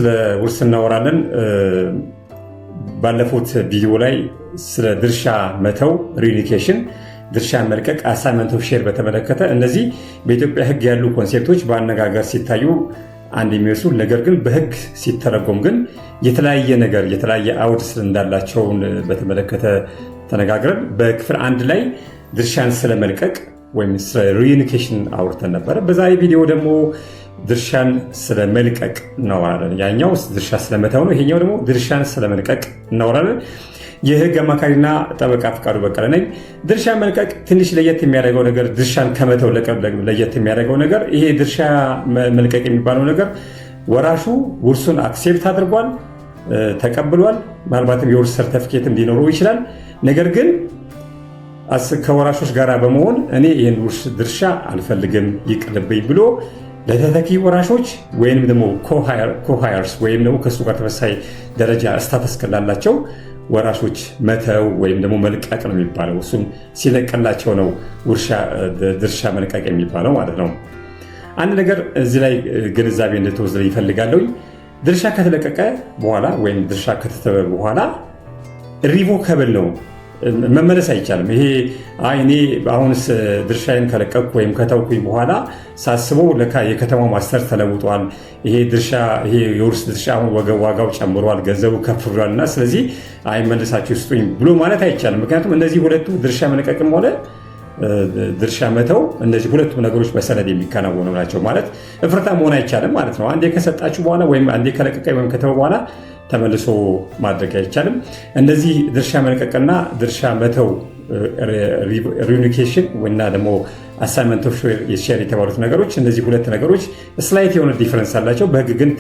ስለ ውርስ እናወራለን። ባለፉት ቪዲዮ ላይ ስለ ድርሻ መተው ሪዩኒኬሽን፣ ድርሻን መልቀቅ፣ አሳይመንት ኦፍ ሼር በተመለከተ እነዚህ በኢትዮጵያ ሕግ ያሉ ኮንሴፕቶች በአነጋገር ሲታዩ አንድ የሚመስሉ ነገር ግን በሕግ ሲተረጎም ግን የተለያየ ነገር የተለያየ አውድ እንዳላቸውን በተመለከተ ተነጋግረን በክፍል 1 ላይ ድርሻን ስለመልቀቅ ወይም ስለ ሪዩኒኬሽን አውርተን ነበረ። በዛሬ ቪዲዮ ደግሞ ድርሻን ስለመልቀቅ እናወራለን። ያኛው ድርሻ ስለመተው ነው፣ ይሄኛው ደግሞ ድርሻን ስለመልቀቅ እናወራለን። የህግ አማካሪና ጠበቃ ፍቃዱ በቀለ ነኝ። ድርሻ መልቀቅ ትንሽ ለየት የሚያደርገው ነገር ድርሻን ከመተው ለየት የሚያደርገው ነገር ይሄ ድርሻ መልቀቅ የሚባለው ነገር ወራሹ ውርሱን አክሴፕት አድርጓል፣ ተቀብሏል። ምናልባትም የውርስ ሰርተፊኬትም ሊኖረው ይችላል። ነገር ግን ከወራሾች ጋር በመሆን እኔ ይህን ውርስ ድርሻ አልፈልግም ይቅርብኝ ብሎ ለተተኪ ወራሾች ወይም ደግሞ ኮሃየርስ ወይም ደግሞ ከእሱ ጋር ተመሳሳይ ደረጃ ስታተስ ላላቸው ወራሾች መተው ወይም ደግሞ መልቀቅ ነው የሚባለው። እሱም ሲለቀላቸው ነው ድርሻ መልቀቅ የሚባለው ማለት ነው። አንድ ነገር እዚህ ላይ ግንዛቤ እንድትወስድ ይፈልጋለሁ። ድርሻ ከተለቀቀ በኋላ ወይም ድርሻ ከተተወ በኋላ ሪቮከብል ነው፣ መመለስ አይቻልም። ይሄ እኔ አሁንስ ድርሻዬን ከለቀቅኩ ወይም ከተውኩኝ በኋላ ሳስበው ለካ የከተማው ማስተር ተለውጧል፣ ይሄ የውርስ ድርሻ አሁን ዋጋው ጨምሯል፣ ገንዘቡ ከፍ ብሏል እና ስለዚህ መልሳችሁ ስጡኝ ብሎ ማለት አይቻልም። ምክንያቱም እነዚህ ሁለቱ ድርሻ መልቀቅም ሆነ ድርሻ መተው እነዚህ ሁለቱም ነገሮች በሰነድ የሚከናወኑ ናቸው። ማለት እፍርታ መሆን አይቻልም ማለት ነው። አንዴ ከሰጣችሁ በኋላ ወይም አንዴ ከለቀቀ ወይም ከተወ በኋላ ተመልሶ ማድረግ አይቻልም። እነዚህ ድርሻ መልቀቅና ድርሻ መተው ሪዩኒኬሽን እና ደግሞ አሳይመንት ኦፍ ሼር የተባሉት ነገሮች እነዚህ ሁለት ነገሮች ስላይት የሆነ ዲፈረንስ አላቸው። በህግ ግን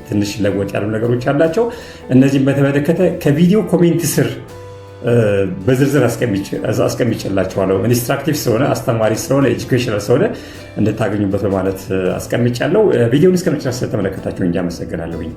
ትንሽ ለወጥ ያሉ ነገሮች አላቸው። እነዚህም በተመለከተ ከቪዲዮ ኮሜንት ስር በዝርዝር አስቀምጬላችኋለሁ። ኢንስትራክቲቭ ስለሆነ አስተማሪ ስለሆነ ኤጁኬሽናል ስለሆነ እንድታገኙበት በማለት አስቀምጫለሁ። ቪዲዮውን እስከመጨረሻ ስለተመለከታችሁ እንጂ አመሰግናለሁኝ።